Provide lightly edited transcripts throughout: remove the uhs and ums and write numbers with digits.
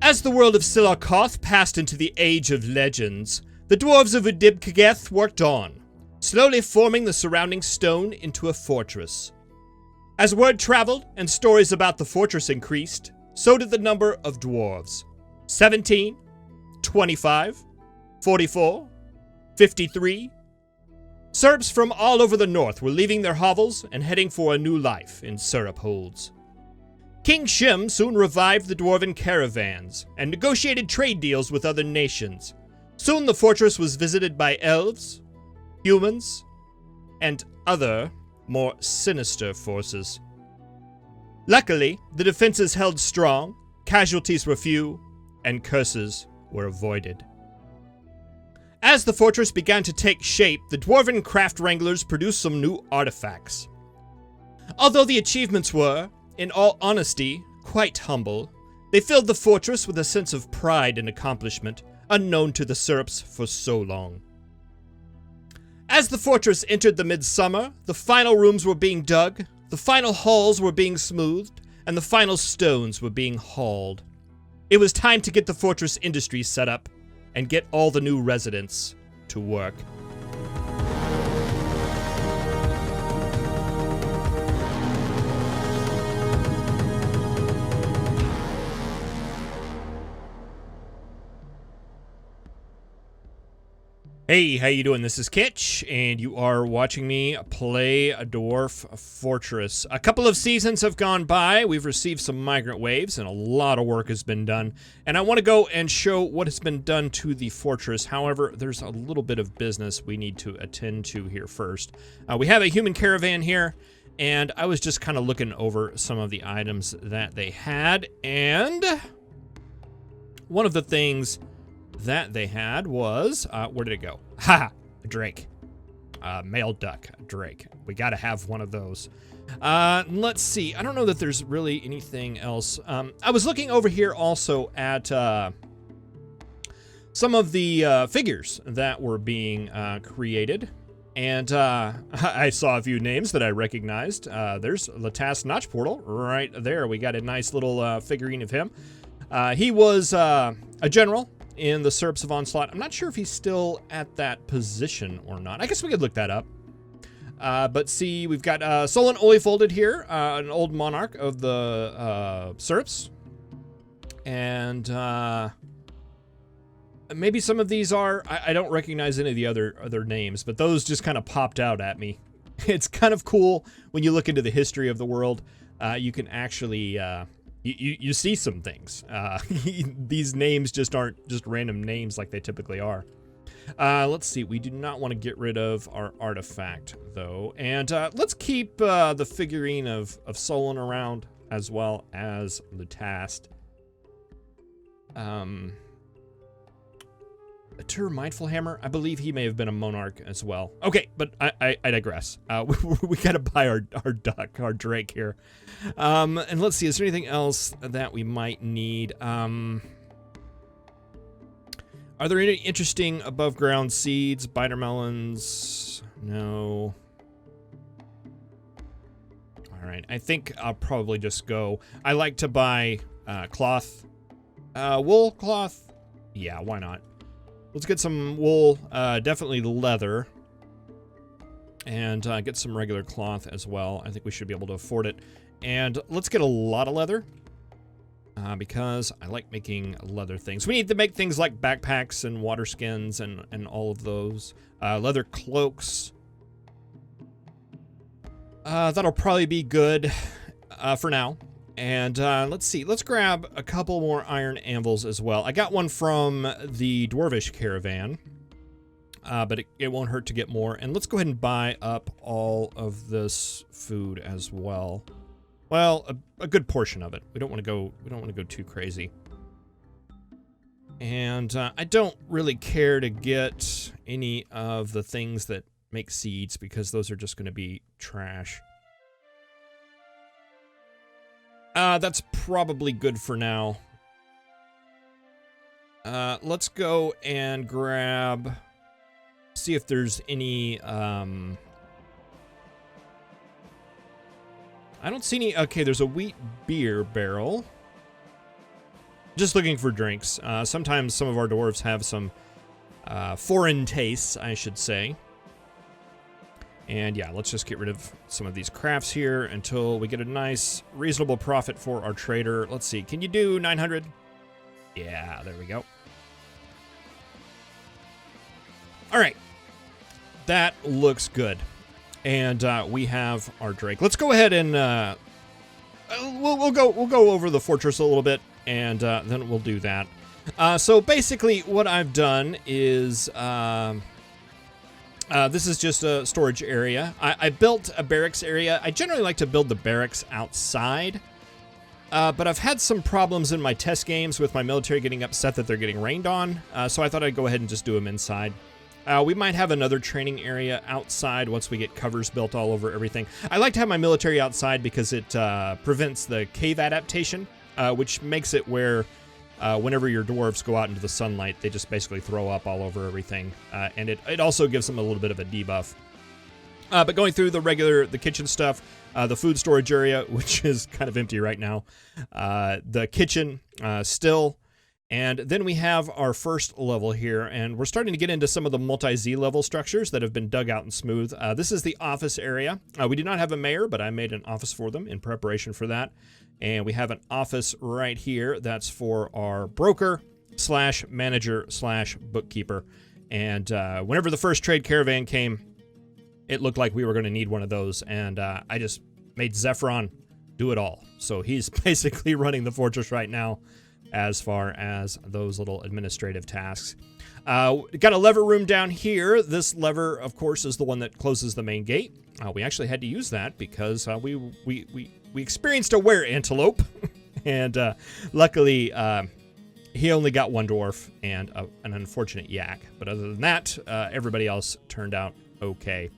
As the world of Sil Arkoth passed into the Age of Legends, the Dwarves of Udibkegeth worked on, slowly forming the surrounding stone into a fortress. As word traveled and stories about the fortress increased, so did the number of dwarves. 17, 25, 44, 53. Syrups from all over the north were leaving their hovels and heading for a new life in Syrupholds. King Shen soon revived the dwarven caravans and negotiated trade deals with other nations. Soon the fortress was visited by elves, humans, and other, more sinister forces. Luckily, the defenses held strong, casualties were few, and curses were avoided. As the fortress began to take shape, the dwarven craft wranglers produced some new artifacts. Although the achievements were, in all honesty, quite humble, they filled the fortress with a sense of pride and accomplishment unknown to the Syrups for so long. As the fortress entered the midsummer, the final rooms were being dug, the final halls were being smoothed, and the final stones were being hauled. It was time to get the fortress industry set up and get all the new residents to work. Hey, how you doing? This is Kitch, and you are watching me play a Dwarf Fortress. A couple of seasons have gone by, we've received some migrant waves, and a lot of work has been done. And I want to go and show what has been done to the fortress. However, there's a little bit of business we need to attend to here first. We have a human caravan here, and I was just kind of looking over some of the items that they had, and one of the things that they had was, where did it go? Ha! A drake. Male duck, a drake. We gotta have one of those. Let's see. I don't know that there's really anything else. I was looking over here also at some of the figures that were being created. And I saw a few names that I recognized. There's Latas Notch Portal right there. We got a nice little figurine of him. He was a general in the Syrups of Onslaught. I'm not sure if he's still at that position or not. I guess we could look that up. But see, we've got Solon Folded here, an old monarch of the Syrups. And maybe some of these are, I don't recognize any of the other names, but those just kind of popped out at me. It's kind of cool when you look into the history of the world. You can actually You see some things. These names just aren't just random names like they typically are. Let's see. We do not want to get rid of our artifact, though. And let's keep the figurine of Solon around, as well as Lutast. A Tur Mindful Hammer. I believe he may have been a monarch as well. Okay, but I digress. We gotta buy our duck, our drake here. And let's see, is there anything else that we might need? Are there any interesting above ground seeds? Biter melons? No. All right, I think I'll probably just go. I like to buy cloth. Wool cloth? Yeah, why not? Let's get some wool, definitely leather, and get some regular cloth as well. I think we should be able to afford it. And let's get a lot of leather, because I like making leather things. We need to make things like backpacks and water skins and all of those. Leather cloaks. That'll probably be good for now. And let's see, let's grab a couple more iron anvils as well. I got one from the Dwarvish caravan, but it won't hurt to get more. And let's go ahead and buy up all of this food as well. Well, a good portion of it. We don't want to go too crazy. And I don't really care to get any of the things that make seeds, because those are just going to be trash. That's probably good for now. Let's go and grab, see if there's any, I don't see any, okay, there's a wheat beer barrel. Just looking for drinks. Sometimes some of our dwarves have some foreign tastes, I should say. And yeah, let's just get rid of some of these crafts here until we get a nice, reasonable profit for our trader. Let's see, can you do 900? Yeah, there we go. All right, that looks good. And we have our Drake. Let's go ahead and we'll go over the fortress a little bit, and then we'll do that. So basically, what I've done is this is just a storage area. I built a barracks area. I generally like to build the barracks outside, but I've had some problems in my test games with my military getting upset that they're getting rained on. So I thought I'd go ahead and just do them inside. We might have another training area outside once we get covers built all over everything. I like to have my military outside because it prevents the cave adaptation, which makes it where whenever your dwarves go out into the sunlight, they just basically throw up all over everything. And it also gives them a little bit of a debuff. But going through the kitchen stuff, the food storage area, which is kind of empty right now, the kitchen still. And then we have our first level here, and we're starting to get into some of the multi-Z level structures that have been dug out and smooth. This is the office area. We do not have a mayor, but I made an office for them in preparation for that. And we have an office right here that's for our broker / manager / bookkeeper. And whenever the first trade caravan came, it looked like we were going to need one of those. And I just made Zephyron do it all. So he's basically running the fortress right now as far as those little administrative tasks. Got a lever room down here. This lever, of course, is the one that closes the main gate. We actually had to use that because we experienced a were antelope, and luckily he only got one dwarf and an unfortunate yak. But other than that, everybody else turned out okay.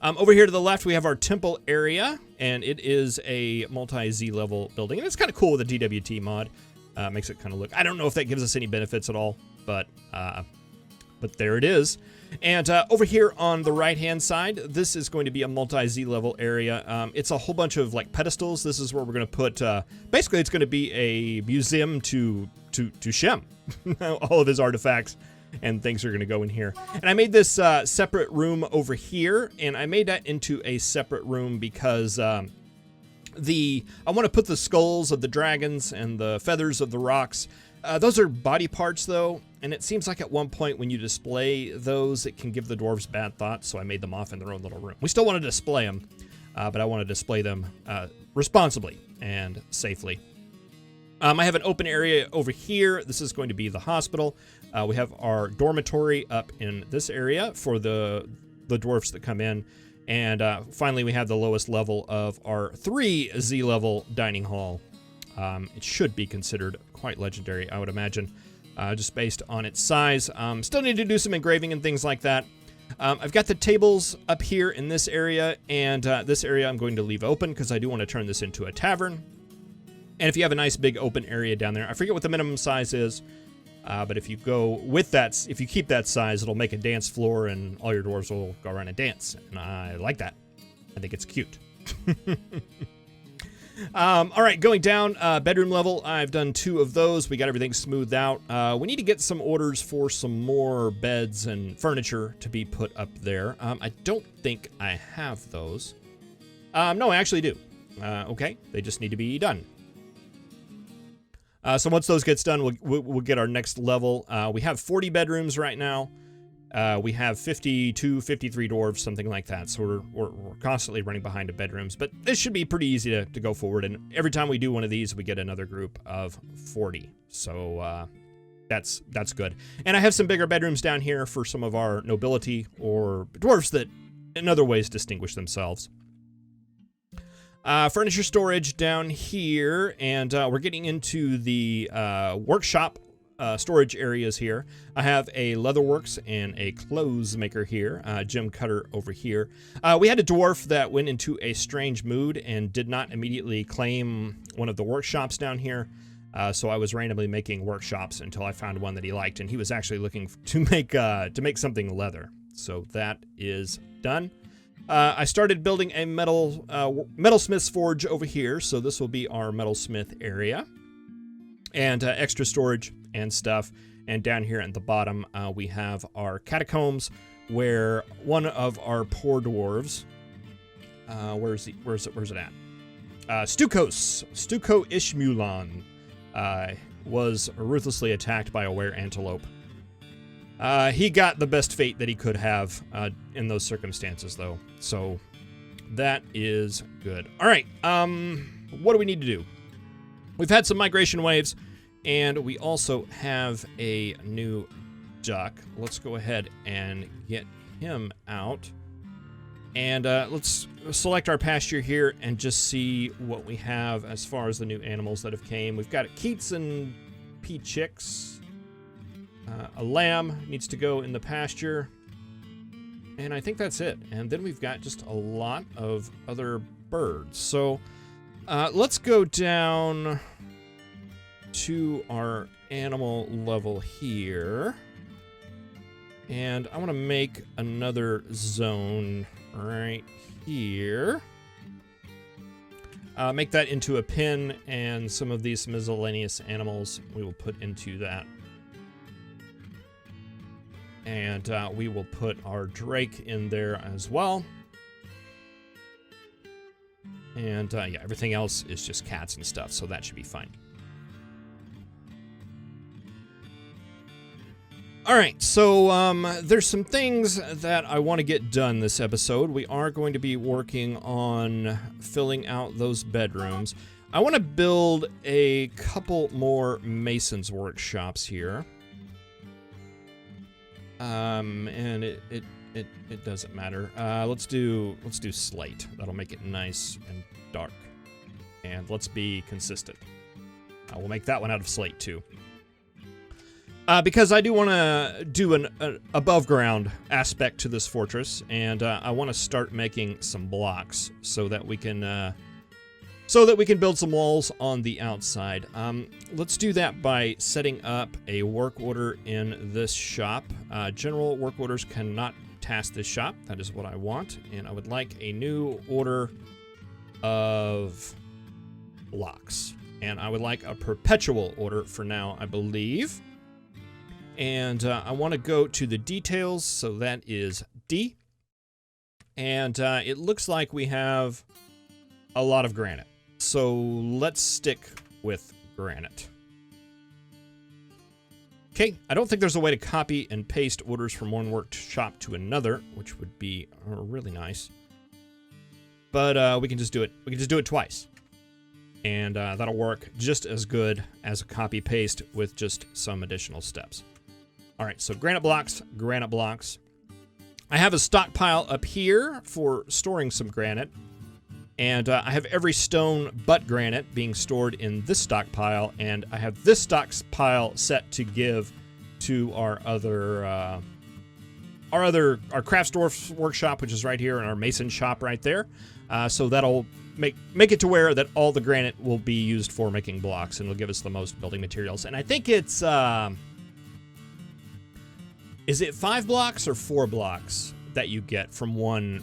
Over here to the left, we have our temple area, and it is a multi-Z level building. And it's kind of cool with a DWT mod. Makes it kind of look... I don't know if that gives us any benefits at all, but there it is. And over here on the right-hand side, this is going to be a multi-Z level area. It's a whole bunch of like pedestals. This is where we're going to put... basically, it's going to be a museum to Shem. All of his artifacts and things are going to go in here. And I made this separate room over here, and I made that into a separate room because I want to put the skulls of the dragons and the feathers of the rocks. Those are body parts, though, and it seems like at one point when you display those, it can give the dwarves bad thoughts, so I made them off in their own little room. We still want to display them, but I want to display them responsibly and safely. I have an open area over here. This is going to be the hospital. We have our dormitory up in this area for the dwarfs that come in. And finally, we have the lowest level of our 3Z level dining hall. It should be considered quite legendary, I would imagine, just based on its size. Still need to do some engraving and things like that. I've got the tables up here in this area, and this area I'm going to leave open because I do want to turn this into a tavern. And if you have a nice big open area down there, I forget what the minimum size is, but if you go with that, if you keep that size, it'll make a dance floor and all your dwarves will go around and dance. And I like that. I think it's cute. All right, going down bedroom level, I've done 2 of those. We got everything smoothed out. We need to get some orders for some more beds and furniture to be put up there. I don't think I have those. No, I actually do. Okay, they just need to be done. So once those gets done, we'll get our next level. We have 40 bedrooms right now. We have 52, 53 dwarves, something like that. So we're constantly running behind the bedrooms. But this should be pretty easy to go forward. And every time we do one of these, we get another group of 40. So that's good. And I have some bigger bedrooms down here for some of our nobility or dwarves that in other ways distinguish themselves. Furniture storage down here, and we're getting into the workshop storage areas here. I have a leatherworks and a clothes maker here, gem cutter over here. We had a dwarf that went into a strange mood and did not immediately claim one of the workshops down here. So I was randomly making workshops until I found one that he liked, and he was actually looking to make something leather. So that is done. I started building a metalsmith's forge over here, so this will be our metalsmith area. and extra storage and stuff. And down here at the bottom, we have our catacombs, where one of our poor dwarves, where's it at? Stuko Ishmulan, was ruthlessly attacked by a were-antelope. He got the best fate that he could have in those circumstances, though. So that is good. All right, what do we need to do? We've had some migration waves, and we also have a new duck. Let's go ahead and get him out. And let's select our pasture here and just see what we have as far as the new animals that have came. We've got Keats and pea chicks. A lamb needs to go in the pasture. And I think that's it. And then we've got just a lot of other birds. So let's go down to our animal level here. And I want to make another zone right here. Make that into a pen, and some of these miscellaneous animals we will put into that. And we will put our drake in there as well. And yeah, everything else is just cats and stuff, so that should be fine. All right, so there's some things that I want to get done this episode. We are going to be working on filling out those bedrooms. I want to build a couple more masons workshops here. And it doesn't matter. Let's do slate. That'll make it nice and dark. And let's be consistent. We'll make that one out of slate too. Because I do want to do an above ground aspect to this fortress, and I want to start making some blocks so that we can build some walls on the outside. Let's do that by setting up a work order in this shop. General work orders cannot task this shop. That is what I want, and I would like a new order of blocks, and I would like a perpetual order for now, I believe. And I want to go to the details, so that is D. And it looks like we have a lot of granite. So let's stick with granite. Okay, I don't think there's a way to copy and paste orders from one workshop to another, which would be really nice. But we can just do it. We can just do it twice. And that'll work just as good as a copy paste with just some additional steps. All right, so granite blocks, granite blocks. I have a stockpile up here for storing some granite. And I have every stone but granite being stored in this stockpile. And I have this stockpile set to give to our craft dwarf workshop, which is right here, and our mason shop right there. So that'll make it to where that all the granite will be used for making blocks, and will give us the most building materials. And I think it's... is it 5 blocks or 4 blocks that you get from one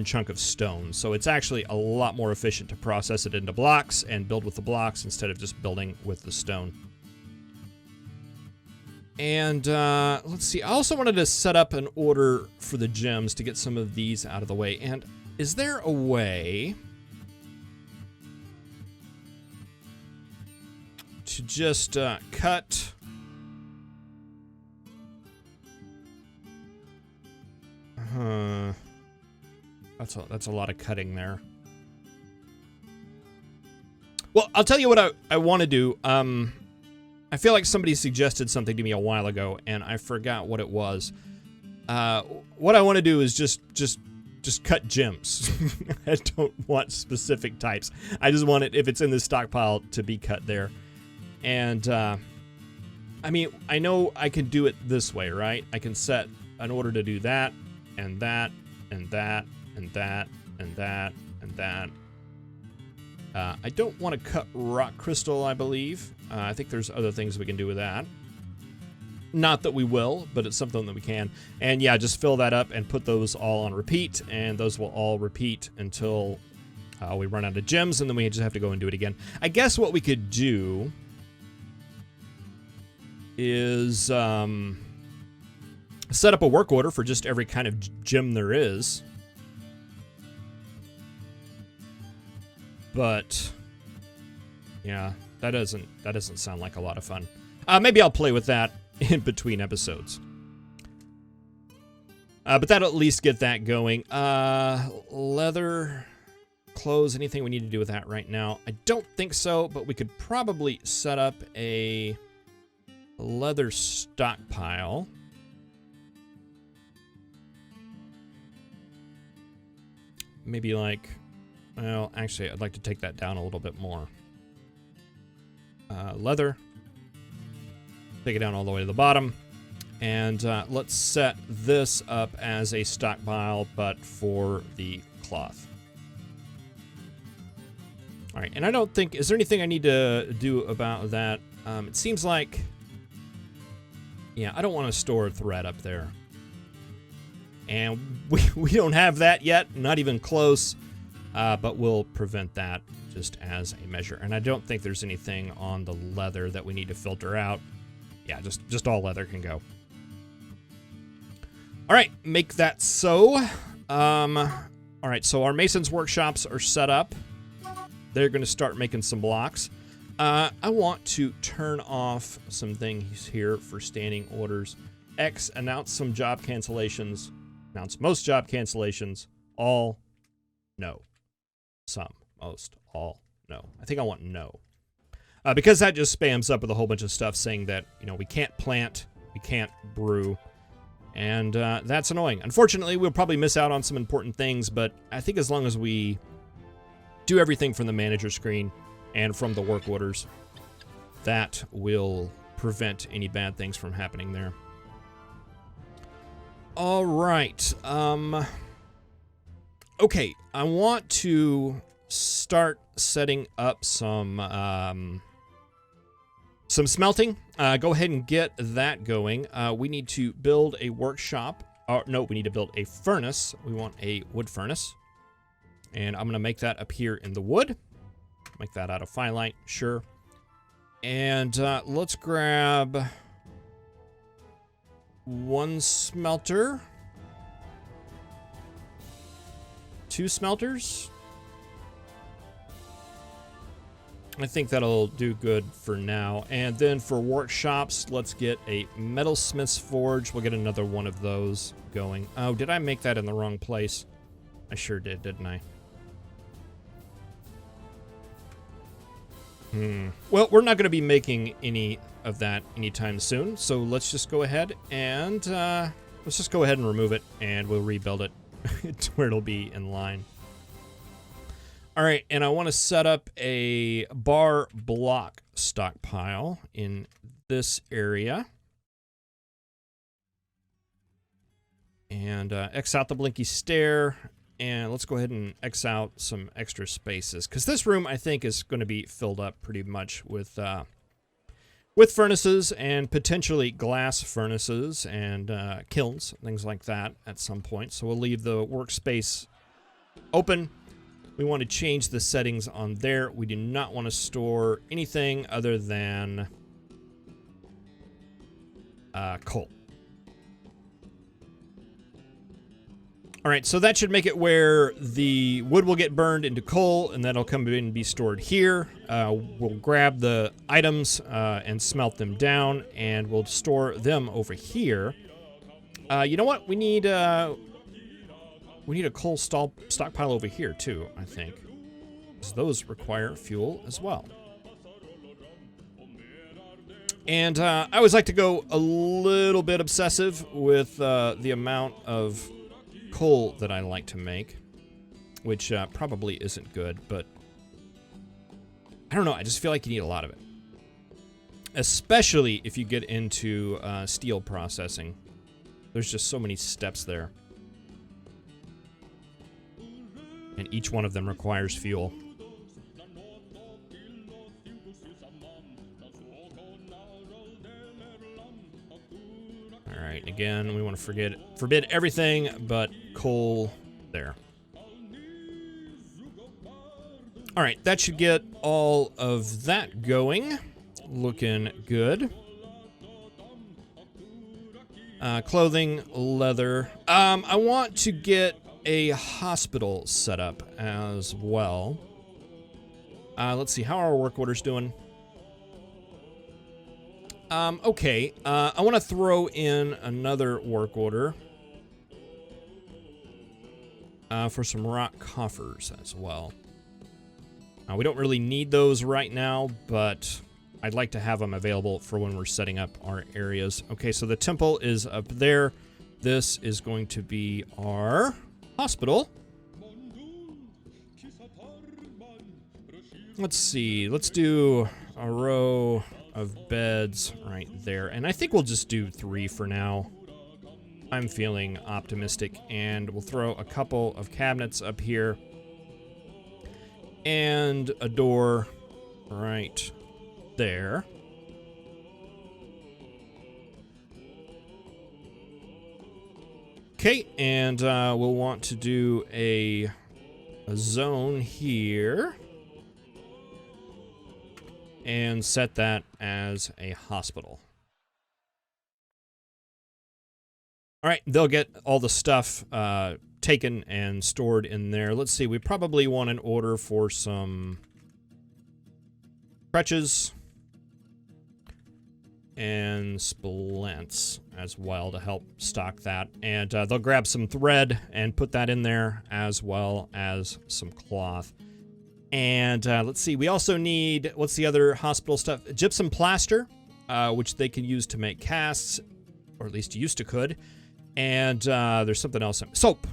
chunk of stone? So it's actually a lot more efficient to process it into blocks and build with the blocks instead of just building with the stone. And let's see. I also wanted to set up an order for the gems to get some of these out of the way. And is there a way to just cut... That's a lot of cutting there. Well, I'll tell you what I want to do. I feel like somebody suggested something to me a while ago, and I forgot what it was. What I want to do is just cut gems. I don't want specific types. I just want it, if it's in this stockpile, to be cut there. And I mean, I know I can do it this way, right? I can set an order to do that, and that, and that, and that, and that, and that. I don't want to cut rock crystal, I believe. I think there's other things we can do with that. Not that we will, but it's something that we can. And yeah, just fill that up and put those all on repeat, and those will all repeat until we run out of gems, and then we just have to go and do it again. I guess what we could do is set up a work order for just every kind of gem there is. But yeah, that doesn't sound like a lot of fun. Maybe I'll play with that in between episodes. But that'll at least get that going. Leather, clothes, anything we need to do with that right now? I don't think so, but we could probably set up a leather stockpile. Maybe like, well, actually, I'd like to take that down a little bit more. Leather. Take it down all the way to the bottom. And let's set this up as a stockpile, but for the cloth. All right, and I don't think, is there anything I need to do about that? It seems like, yeah, I don't want to store a thread up there. And we don't have that yet, not even close, but we'll prevent that just as a measure. And I don't think there's anything on the leather that we need to filter out. Yeah, just all leather can go. All right, make that so. All right, so our masons' workshops are set up. They're going to start making some blocks. I want to turn off some things here for standing orders. X, announce some job cancellations. Announce most job cancellations. All, no. Some, most, all, no. I think I want no. Because that just spams up with a whole bunch of stuff saying that, you know, we can't plant, we can't brew, and that's annoying. Unfortunately, we'll probably miss out on some important things, but I think as long as we do everything from the manager screen and from the work orders, that will prevent any bad things from happening there. All right. Okay, I want to start setting up some smelting. Go ahead and get that going. We need to build a workshop. No, we need to build a furnace. We want a wood furnace. And I'm going to make that up here in the wood. Make that out of firelight, sure. And let's grab one smelter. 2 smelters. I think that'll do good for now. And then for workshops, let's get a metalsmith's forge. We'll get another one of those going. Oh, did I make that in the wrong place? I sure did, didn't I? Well, we're not going to be making any of that anytime soon, so let's just go ahead and remove it, and we'll rebuild it to where it'll be in line. All right, and I want to set up a bar block stockpile in this area. And X out the blinky stair. And let's go ahead and X out some extra spaces, because this room, I think, is going to be filled up pretty much with furnaces and potentially glass furnaces and kilns, things like that at some point. So we'll leave the workspace open. We want to change the settings on there. We do not want to store anything other than coal. All right, so that should make it where the wood will get burned into coal, and that'll come in and be stored here. We'll grab the items and smelt them down, and we'll store them over here. You know what? We need a coal stockpile over here too, I think, because those require fuel as well. And I always like to go a little bit obsessive with the amount of coal that I like to make, which probably isn't good, but I don't know, I just feel like you need a lot of it, especially if you get into steel processing. There's just so many steps there, and each one of them requires fuel. Alright, again, we want to forbid everything but coal there. Alright, that should get all of that going. Looking good. Clothing, leather. I want to get a hospital set up as well. Let's see, how are our work orders doing? Okay, I want to throw in another work order for some rock coffers as well. We don't really need those right now, but I'd like to have them available for when we're setting up our areas. Okay, so the temple is up there. This is going to be our hospital. Let's see, let's do a row of beds right there. And I think we'll just do 3 for now. I'm feeling optimistic, and we'll throw a couple of cabinets up here. And a door right there. Okay, and we'll want to do a zone here. And set that as a hospital. All right, they'll get all the stuff taken and stored in there. Let's see, we probably want an order for some crutches and splints as well to help stock that. And they'll grab some thread and put that in there, as well as some cloth. And let's see, we also need, what's the other hospital stuff? Gypsum plaster, which they can use to make casts, or at least used to could. And there's something else. Soap.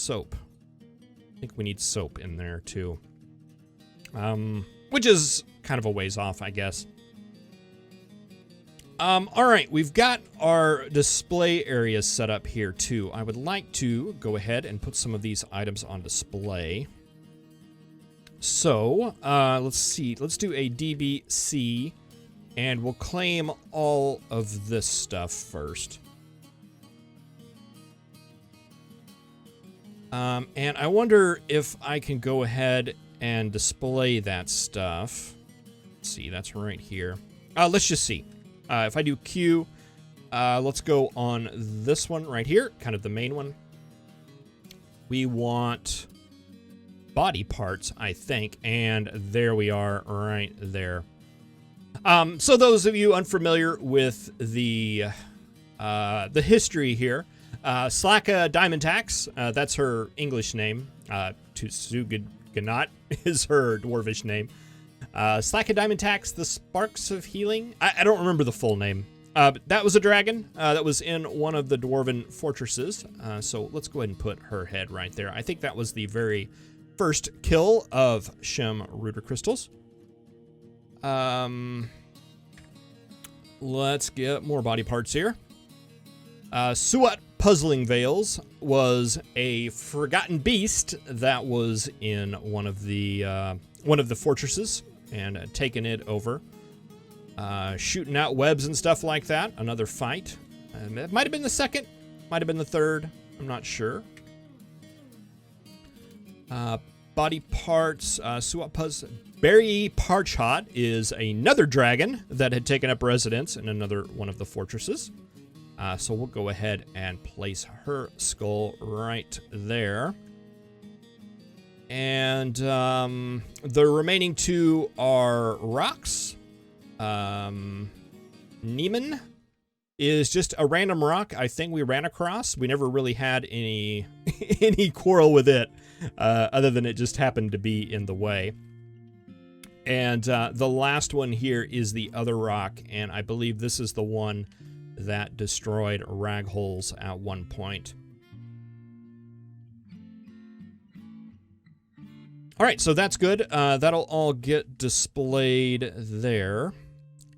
I think we need soap in there too. Which is kind of a ways off, I guess. All right, we've got our display areas set up here too. I would like to go ahead and put some of these items on display. So, let's see. Let's do a DBC, and we'll claim all of this stuff first. And I wonder if I can go ahead and display that stuff. Let's see, that's right here. Let's just see. If I do Q, let's go on this one right here, kind of the main one. We want body parts, I think, and there we are right there. So those of you unfamiliar with the history here, Slaka Diamond Tax, that's her English name. Tusuganot is her dwarvish name. Slaka Diamond Tax, the Sparks of Healing. I don't remember the full name. But that was a dragon that was in one of the dwarven fortresses. So let's go ahead and put her head right there. I think that was the very first kill of Shen Rootercrystals. Let's get more body parts here. Suat Puzzling Veils was a forgotten beast that was in one of the fortresses and taken it over. Shooting out webs and stuff like that. Another fight. It might have been the second, might have been the third. I'm not sure. Body parts. Barry Parchot is another dragon that had taken up residence in another one of the fortresses. So we'll go ahead and place her skull right there. And the remaining two are rocks. Neiman is just a random rock I think we ran across. We never really had any any quarrel with it, other than it just happened to be in the way. And the last one here is the other rock, and I believe this is the one that destroyed Ragholes at one point. All right, so that's good. That'll all get displayed there.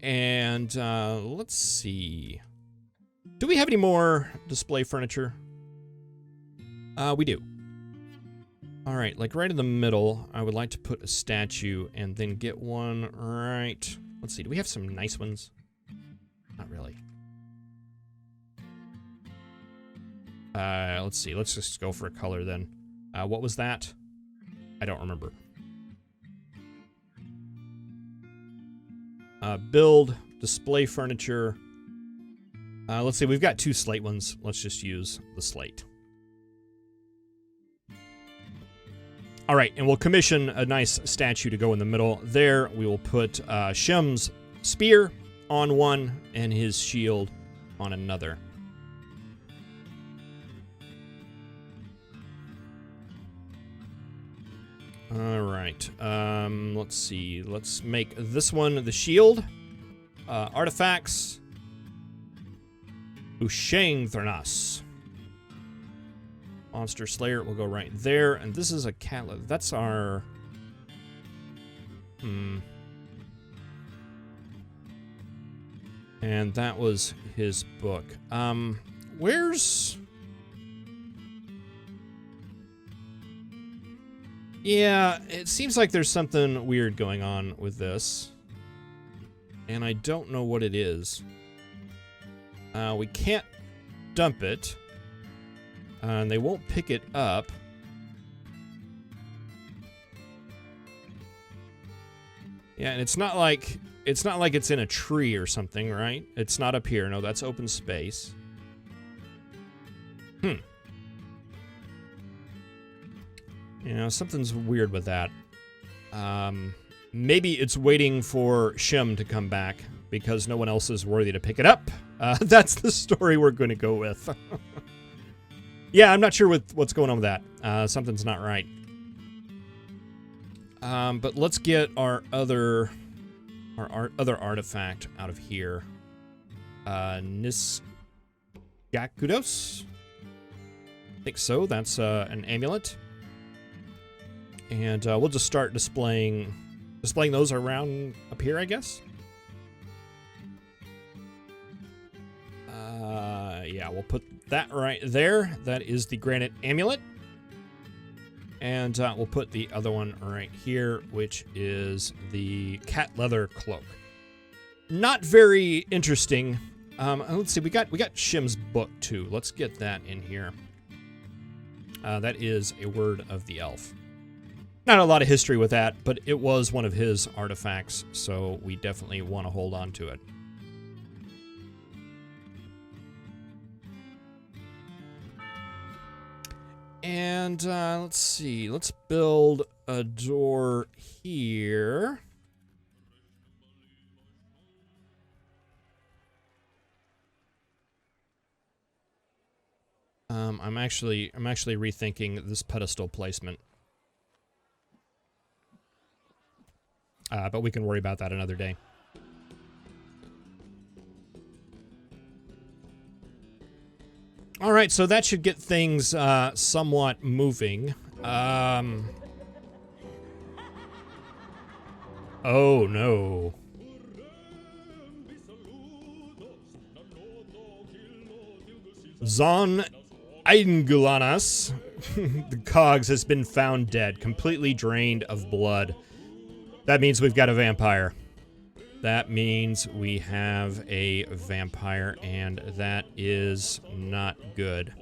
And let's see. Do we have any more display furniture? We do. All right, like right in the middle, I would like to put a statue and then get one right. Let's see, do we have some nice ones? Not really. Let's see, let's just go for a color then. What was that? I don't remember. Build, display furniture. Let's see, we've got 2 slate ones. Let's just use the slate. All right, and we'll commission a nice statue to go in the middle. There, we will put Shem's spear on one and his shield on another. All right, let's see. Let's make this one the shield. Artifacts. Usheng Thurnas. Monster Slayer will go right there. And this is a cat. That's our... And that was his book. Where's... Yeah, it seems like there's something weird going on with this. And I don't know what it is. We can't dump it. And they won't pick it up. Yeah, and it's not like it's in a tree or something, right? It's not up here. No, that's open space. You know, something's weird with that. Maybe it's waiting for Shem to come back because no one else is worthy to pick it up. That's the story we're going to go with. Yeah, I'm not sure what's going on with that. Something's not right. But let's get our other artifact out of here. Nisgakudos? I think so. That's an amulet. And we'll just start displaying those around up here, I guess. Yeah, we'll put that right there. That is the granite amulet. And we'll put the other one right here, which is the cat leather cloak. Not very interesting. Let's see, we got Shim's book too. Let's get that in here. That is a word of the elf. Not a lot of history with that, but it was one of his artifacts, so we definitely want to hold on to it. And let's see, let's build a door here. I'm actually rethinking this pedestal placement. But we can worry about that another day. All right, so that should get things somewhat moving. Oh, no. Zon Eingulanas, the Cogs, has been found dead, completely drained of blood. That means we've got a vampire. That means we have a vampire, and that is not good.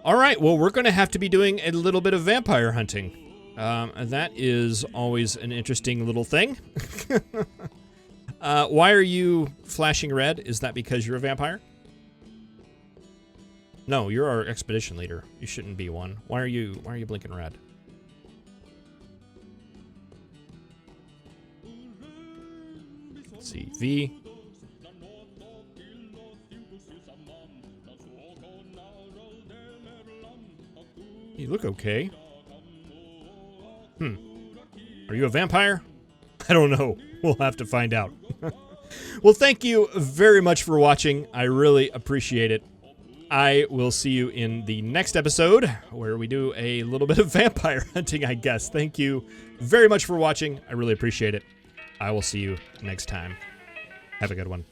All right, well, we're going to have to be doing a little bit of vampire hunting. That is always an interesting little thing. Why are you flashing red? Is that because you're a vampire? No, you're our expedition leader. You shouldn't be one. Why are you blinking red? Let's see, V. You look okay. Are you a vampire? I don't know. We'll have to find out. Well, thank you very much for watching. I really appreciate it. I will see you in the next episode, where we do a little bit of vampire hunting, I guess. Thank you very much for watching. I really appreciate it. I will see you next time. Have a good one.